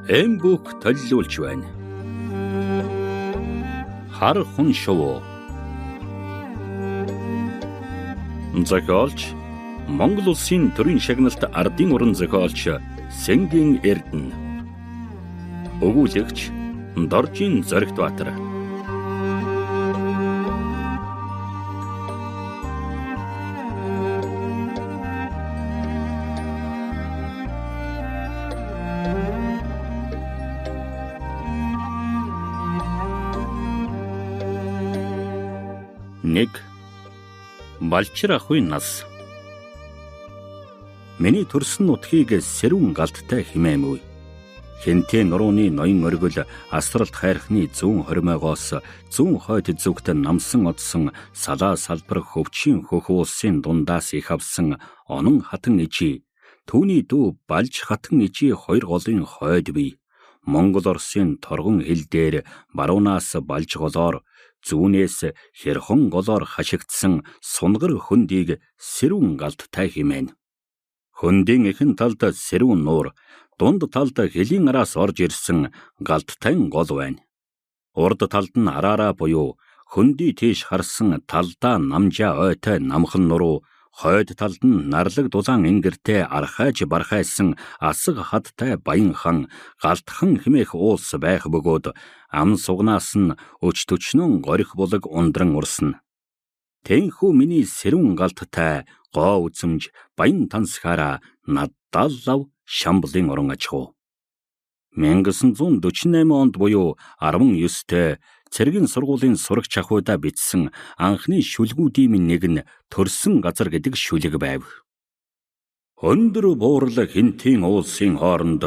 Эмбүк төлөвлөж байна. Хар хүн шувуу. Зохиолч Монгол улсын төрийн шагналт ардын уран зохиолч Сэнгийн Эрдэнэ. Өгүүлэгч Доржин Зоригтбаатар. Нэг Балчир ахуйн нас. Миний төрсөн нутгийг сэрүүн галттай химээм үе. Хэнтэй нурууны ноён оргил асралт хайрхны зүүн хормойгоос зүүн хойд зүгт намсан одсон салаа салбар хөвчийн хөх уусын дундаас их авсан онон хатан ижи. Түүний дүү Балж хатан ижи хоёр голын хойд бий. Монгол Оросын торгон хил дээр баруунаас Балж голоор зүүнээс Хэрхэн голоор хашигдсан сунгар хөндийг сэрүүн галттай химээн. Хөндийн эхэн талд сэрүүн нуур, дунд талд хэлийн араас орж ирсэн галттай гол байна. Урд талд нь араараа буюу хөндөй тийш харсан талдаа намжаа ойтой намхан нуруу, хойд талд нь нарлаг дулаан ингэртэй архайж бархайсан асаг хаттай баян хан, галтхан хэмээх уулс байх бөгөөд ам сугнаас нь өч төчнөн горих булаг ундран урсна. Тэнхүү миний сэрүүн галттай гоо үзэмж баян тансхаараа наддаа лав Шамблын орон аж ахуй. 1948 онд буюу 19-т цэргийн сургуулийн сурагч ахуйдаа бичсэн анхны шүлгүүдийн нэг нь төрсөн газар гэдэг шүлэг байв. Өндөр буурал хинтийн уулсын хооронд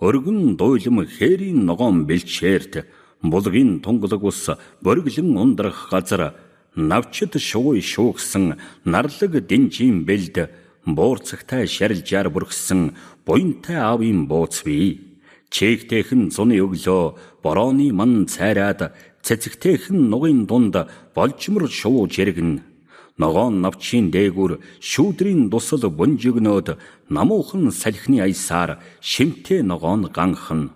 өргөн дуйлам хээрийн ногоон бэлчээрт булгийн тунгалаг ус бориглон ундрах газар навчид шууй шуугсан нарлаг динжийн бэлд буурцагтай шарилжаар бүрхсэн буянтай аавын бууц бий. Чээгтэйхэн зуны өглөө борооны ман цайраад цэцэгтэйхэн нугын дунд болжмор шуу жиргэн. Ногоон навчийн дээгүр шүүдрийн дусал бунжигнөөд намуухан салхины аясаар шимтэй ногоон ганхан.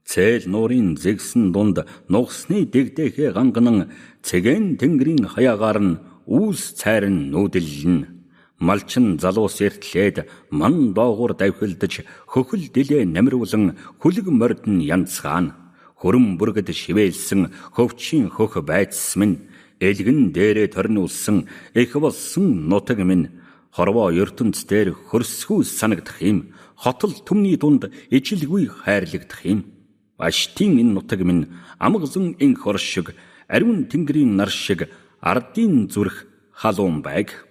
Цээл нуурын зэгсэн дунд нугсны дэгдэхэ ганганан цэгэн тэнгэрийн хаягаар нь үүс цайран нүүдэллэн. Малчин залуус эртлээд ман доогуур давхилдаж хөхөл дилээ намируулан хүлэг мордн янцгаан. Хөрөн бүргэд шивээлсэн хөвчийн хөх байцс минь элгэн дээрээ торниулсан их болсон нутаг минь хорвоо ертөнц дээр хөрсгүү санагдах юм. Хотол түмний дунд ижилгүй хайрлагдах юм. Аштын энэ нутаг минь амгалан инх ор шиг ариун тэнгэрийн нар шиг ардын зүрх халуун байг.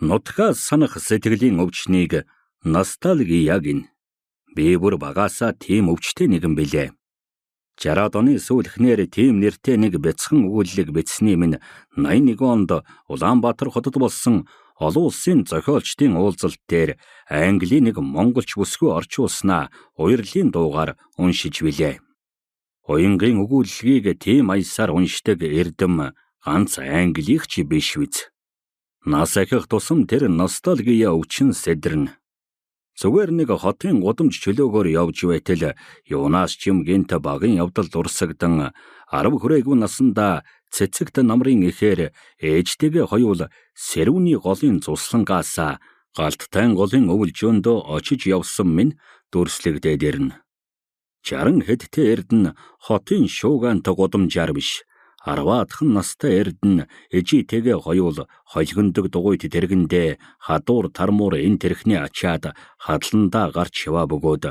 Нутгаа санах сэтгэлийн өвчнийг ностальгия гин. Би бүр багасаа тийм өвчтэй нэгэн билээ. 60-аад оны сүүлхнээр тийм нэртэй нэг бяцхан өгүүллэг бичсний минь 81 онд Улаанбаатар хотод болсон олон улсын зохиолчдын уулзалт дээр Английн нэг монголч бүсгүй орчуулснаа уярлын дуугаар уншиж билээ. Уянгийн өгүүллэгийг тийм аясаар уншдаг эрдэм ганц англих ч биш биз. Нас ахих тусам тэр ностальгия өвчин сэдэрнэ. Зүгээр нэг хотын гудамж чөлөөгөөр явж байтал юунаас ч юм гинт багын явдал дурсагдан 10 хүрээгүй насандаа цэцэгт намрын ихээр ээжтэйгээ хоёул сэрүүний голын цуслангаасаа галттай голын өвөлжөөндөө очиж явсан минь дүрслэгдээд ирнэ. 60 хэдтэй эрдэнэ хотын шуугаант гудамжаар биш. 10-аадхан настай эрдэнэ ээжийтэйгээ хоёул холгондог дугуйт тэргэндээ хадуур тармуур энэ тэрхний ачаад хадландаа гарч яваа бөгөөд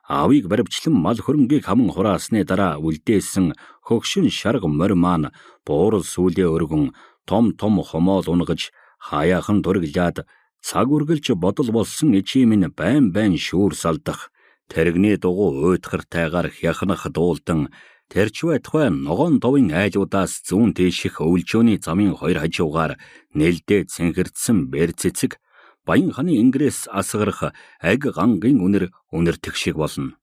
аавыг баривчлан мал хөрөнгийг хаман хураасны дараа үлдээсэн хөгшин шарга морь маань буурал сүлээ өргөн том хомоол унгаж хаяахан дурглаад цаг үргэлж бодол болсон ичи минь байн шүүр салдах тэрэгний дугуй уйтгартайгаар хяхнах дуулдан тэрч байтугай ногоон довын айлуудаас зүүн тийших өвлжөөний замын хоёр хажуугаар нэлдээ цэнхэрдсэн бэр цэцэг баян ханы ингрээс асгарах аг гангийн үнэртэх шиг болно.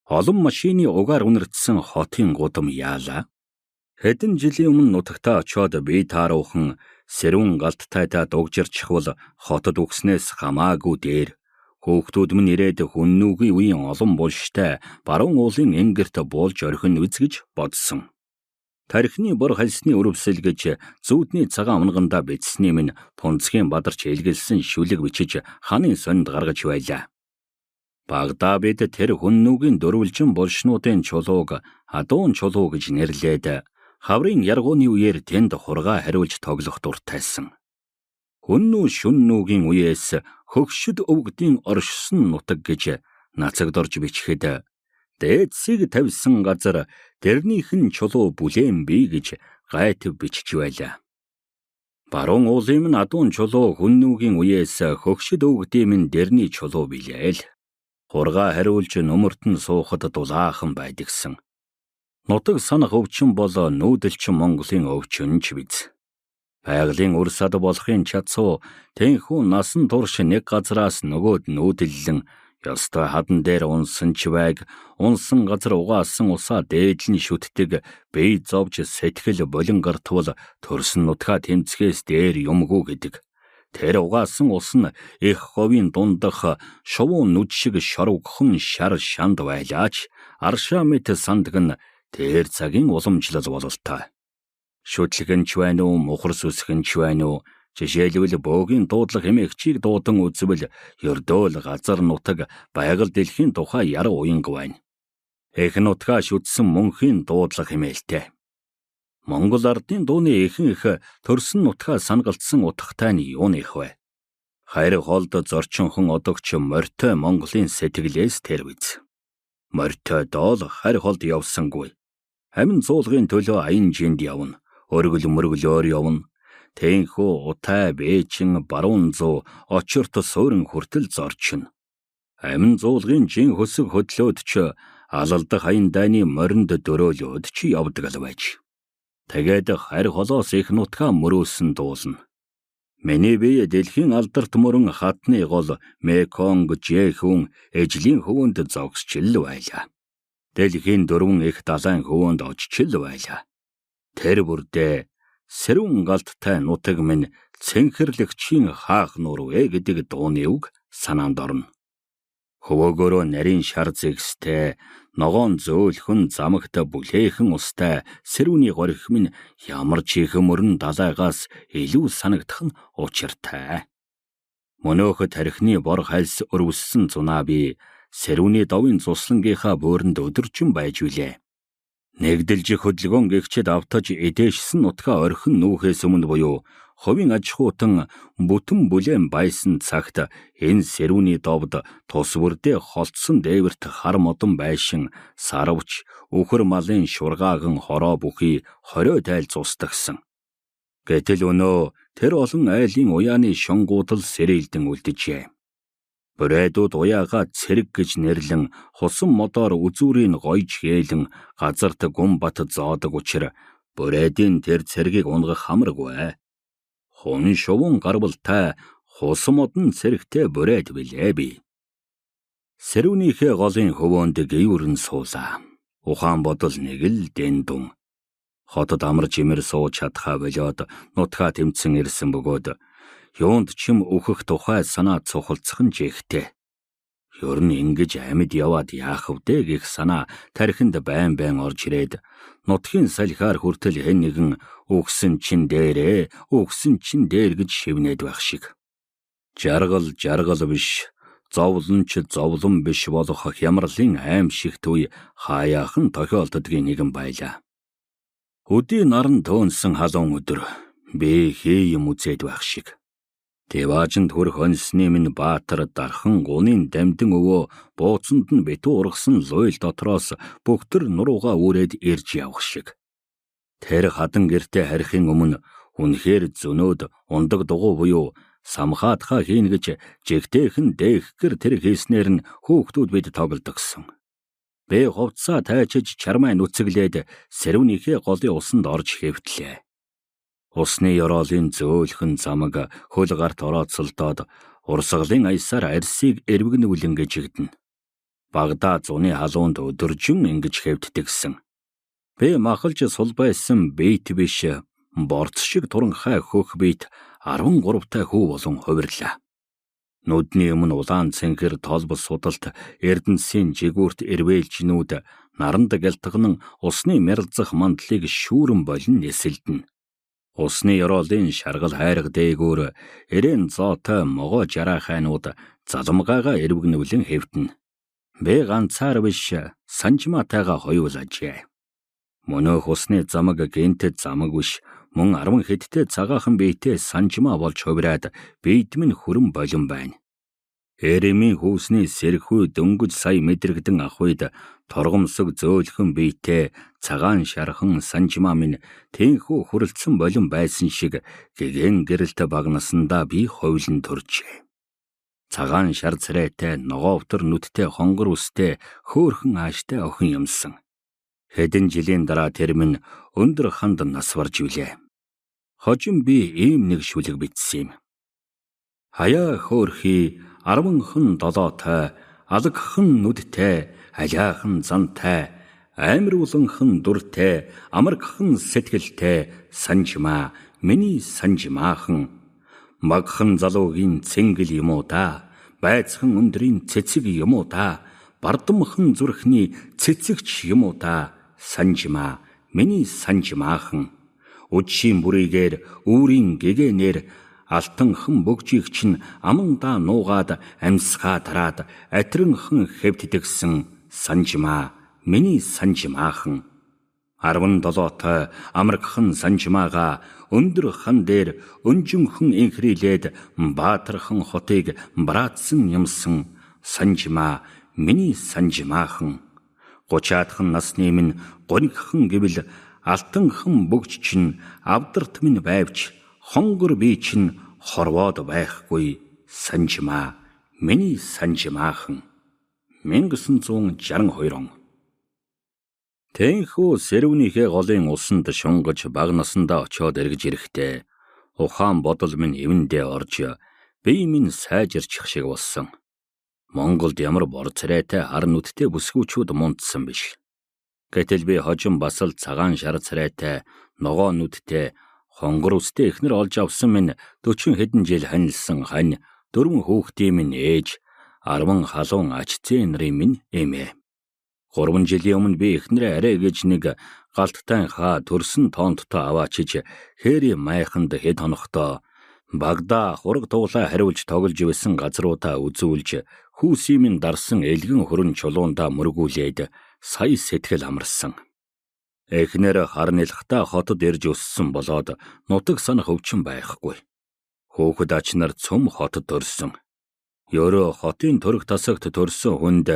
Олон машины угаар үнэртсэн хотын гудам яалаа. Хэдэн жилийн өмнө нутагтаа очоод бие тааруухан сэрүүн галттай та дугжирчихвал хотод үгснээс хамаагүй дээр Хүүхдүүд минь ирээд хүннүүгийн үеийн олон булштай баруун уулын энгэрт буулж орхин үз гэж бодсон. Тархины бор хальсны өрөвсөл гэж зүүдний цагаан унгандаа бичсний минь Пунцгийн бадарч илгэлсэн шүлэг бичиж ханын сонинд гаргаж байлаа. Багада бид тэр хүннүүгийн дөрвөлжин булшнуудын чулууг адуун чулуу гэж нэрлээд хаврын яргууны үеэр тэнд хургаа хариулж тоглох дуртайсан. Хүннүү шүннүүгийн үеэс хөгшөд өвгдийн оршсон нутаг гэж нацагдорж бичихэд дээдсийг тавьсан газар дэрнийх нь чулуу бүлээн бий гэж гайтв бичиж байлаа. Баруун уулын минь адуун чулуу хүннүүгийн үеэс хөгшөд өвгдийн минь дэрний чулуу билээ л. Хургаа хариулж нөмөрт нь суухад дулаахан байдагсан. Нутаг санах өвчин бол нүүдэлчин Монголын өвчин ч биз. Байгалийн урсад болохын чадсуу тэнхүү насан турш нэг газраас нөгөөд нүүдэллэн ёстой хадан дээр унсан ч байг унсан газар угаасан усаа дээдлэн шүтдэг бие зовж сэтгэл болин гартвал төрсөн нутгаа тэмцгээс дээр юмгүй гэдэг. Тэр угаасан ус нь их ховын дундах шувуун нүд шиг шорвгхон шар шанд байлаач аршаа мэт сандаг нь тэр цагийн уламжлал бололтой. Шүтлэгэнч байна уу, мухар сүсгэнч байна уу? Жишээлбэл бөөгийн дуудлага хэмээгчийг дуудан үзвэл ердөөл газар нутаг байгаль дэлхийн тухай яруу уянг байна. Их нутгаа шүтсэн мөнхийн дуудлага хэмээлтэй. Монгол ардын дууны ихэнх төрсөн нутгаа сангалцсан утгатай нь юуны их вэ? Хайр холд зорчинхон одогч морьтой Монголын сэтгэлээс тэр биз. Морьтой доол хайр холд явсангүй. Амин зуулгын төлөө аян жинд явна. Өргөл мөргөлөөр явна. Тэнхүү утай бээчин баруун зуу очирт суурин хүртэл зорчно. Амин зуулгын жин хөсөг хөдлөөд ч алалдах аян дайны моринд дөрөөлөөд ч явдаг л байж. Тэгээд хайр холоос их нутгаа мөрөөсөн дуулна. Миний бие дэлхийн алдарт мөрөн хатны гол Меконг Жэхүн ижлийн хөвөнд зогсчил байлаа. Дэлхийн дөрвөн их далайн хөвөнд очичил байлаа. Тэр бүрдээ сэрүүн галттай нутаг минь цэнхэрлэгчийн хаах нуур вэ гэдэг дууны үг санаанд орно. Хөвөөгөөрөө нарийн шар зэгстэй, ногоон зөөлхөн замагт бүлээхэн устай сэрүүний горих минь ямар ч их мөрөн далайгаас илүү санагдах нь учиртай. Мөнөөхөд тархины бор хальс өрөвссөн зунаа би сэрүүний довын цуслангийнхаа бөөрөнд өдөржин байж билээ. Нэгдэлж хөдөлгөөн гихчэд автаж эдээшсэн нутгаа орхин нүүхээс өмнө буюу ховын аж ахуйтан бүтэн бүлээн байсан цагт энэ сэрүүний довд тус бүрдээ холтсон дээвэрт хар модон байшин сарвч үхэр малын шургааган хороо бүхий хорио тайл цустагсан. Гэтэл өнөө тэр олон айлын уяаны шонгуудал сэрээлдэн үлдэжээ. Бүрээдүүд уяагаа цэрэг гэж нэрлэн хусан модоор үзүүрийг гойж хээлэн газарт гүн бат зоодог учир бүрээдийн тэр цэргийг унгах хамаргүй. Хун шувун гарвалтай хус модон цэрэгтэй бүрээд билээ би. Сэрүүнийхээ голын хөвөөнд гүйрэн суулаа. Ухаан бодол нэг л дэндүн. Хотод амар жимэр сууж чадхаа болоод нутгаа тэмцэн ирсэн бөгөөд юунд чим өөхөх тухай санаа цухалцах нь жигтэй. Ёр нь ингэж амьд яваад яах вэ гэх санаа тархинд байн байн орж ирээд нутгийн салхиар хүртэл хэн нэгэн өгсөн чин дээр гэж шивнээд байх шиг. Жаргал биш, зовлон ч зовлон биш болох хямралын аим шигт үе хаяахан тохиолддгийн нэгэн байлаа. Өдийн наран төөнсөн халуун өдөр би хий юм үзээд байх шиг. Тэваажинд хүрэх онсны минь баатар дархан гунын дамдин өвөө бууцанд нь битүү ургасан луйл дотроос бүгтэр нуруугаа үрээд ирж явах шиг. Тэр хадан гэртээ харихын өмнө үнэхээр зөнөөд ундаг дугуй буюу самхаатхаа хийн гэж жигтэйхэн дээгхэр тэр хийснээр нь хүүхдүүд бид тоглодогсон. Бэ хувцаа тайчиж чармай нүцэглээд сэрүүнийхээ голын усанд орж хэвтлээ. Усны ёроолын зөөлхөн замаг хөл гарт орооцолдоод урсгалын аясаар арсыг эрвэгнүүлэн гжигдэнэ. Багада зуны халуунд өдөржин ингэж хэвддэгсэн. Бэ махалж сул байсан бейт биш борц шиг туранхай хөх бейт 13 хүү болон хувирлаа. Нүдний өмнө улаан цэнхэр толбос судалт эрдэнсийн жигүүрт эрвээлжнүүд наранд гялтган усны мяралзах мандлыг шүүрэн болон нисэлдэн. Усны ёроолын шаргал хайрга дээгүүр эрээн зоотой могоо жараахайнууд заламгаагаа эрвгнэвлэн хэвтэн. Би ганцаар биш санжмаатайгаа хоёулажээ. Мөнөөх усны замаг гэнтэд замаг биш мөн 10 хэдтэй цагаахан биетэй санжмаа болж хувираад биед минь хүрэн болон байна. Эремийн хүүсний сэрхүү дөнгөж сая мэдрэгдэн ах үед торгомсог зөөлхөн биетэй цагаан шархан санжмаа минь тэнхүү хүрэлцэн болон байсан шиг гэгэн гэрэлт багнаснда би ховлон төржээ. Цагаан шар царайтай ногоовтор нүдтэй хонгор үстэй хөөхөн ааштай охин юмсан. Хэдэн жилийн дараа тэр минь өндөр ханд нас барж үлээ. Хожим би ийм нэг шүлэг бичсэн юм. Хаяа хөөрхий 10хан долоотой, алгхан нүдтэй, алиахан зантай, аймрууланхан дүртэй, амаргхан сэтгэлтэй санжмаа, миний санжмаахан. Магхан залуугийн цэнгэл юм уу да, байцхан өндрийн цэцэг юм уу да, бардамхан зүрхний цэцэгч юм уу да, санжмаа, миний санжмаахан. Үдшийн бүрийгээр үүрийн гэгээнээр алтанхан бөгжийг чинь амандаа нуугаад амьсгаа тараад атринхан хэвтдэгсэн санжмаа, миний санжмаахан. 17той амаргхан санжмаагаа өндөр хан дээр өнжинхэн инхрийлээд баатархан хотыг браатсан юмсан санжмаа, миний санжмаахан. 30-аад насны минь гонигхан гэвэл алтанхан бөгж чинь авдарт минь байвч хонгор би чинь хорвоод байхгүй санжмаа, миний санжмаахан. 1962 он. Тэнхүү сэрүүнийхээ голын усанд шунгаж баг насандаа очоод эргэж ирэхдээ ухаан бодол минь эвэндээ орж бие минь сайжирчих шиг болсон. Монголд ямар бор царайтай хар нүдтэй бүсгүүчүүд мундсан биш. Гэтэл би хожим бас л цагаан шар царайтай ногоо нүдтэй хонгор үстэй эхнэр олж авсан минь 40 хэдэн жил ханилсан хань 4 хүүхдийн минь ээж 10 халуун ач зээ нарын минь эмээ. 3 жилийн өмнө би эхнэрээ арай гэж нэг галттай хаа төрсөн тоонттой аваачиж хээри майханд хэд хоногтой Багада хураг туглаа хариулж тоглож байсан газруудаа үзүүлж хүүсийн минь дарсан элгэн хөрөн чулуундаа мөргүүлээд сая сэтгэл амарсан. Эхнэр харнилахтаа хотод ирж өссөн болоод нутаг санах өвчин байхгүй. Хөөхд ач нар цөм хотод төрсөн. Ёроо хотын төрх тасагт төрсөн хүнд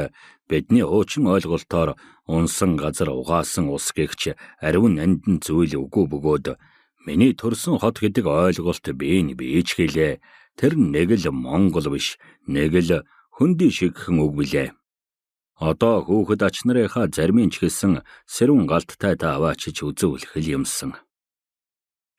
бидний хуучин ойлголтоор унсан газар угаасан ус гэгч ариун нандин зүйл үгүй бөгөөд миний төрсөн хот гэдэг ойлголт биеийн бийж хэлээ. Тэр нэг л Монгол биш, нэг л хөндөй шигхэн үг билээ. Одоо хүүхэд ач нарынхаа зармийн ч гэсэн сэрүүн галттай аваачиж үзүүлэх юмсан.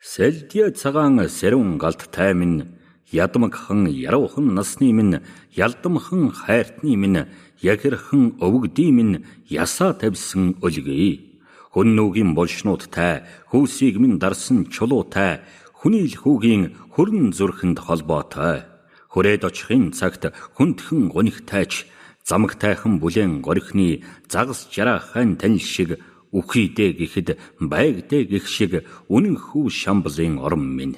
Сэлдээ цагаан сэрүүн галттай минь ядмагхан яруухан насны минь ялдамхан хайртны минь ягэрхэн өвгдий минь ясаа тавьсан өлгий. Хүннүүгийн болшнуудтай хүүсийг минь дарсан чулуутай хүнийл хүүгийн хөрн зүрхэнд холбоотой. Хүрээд очихын цагт хүндхэн гунигтайч замагтайхан бүлээн горихны загас жараахан танил шиг үхийдэ гэхэд байгдэ гэх шиг үнэн хүү шамблын орон минь.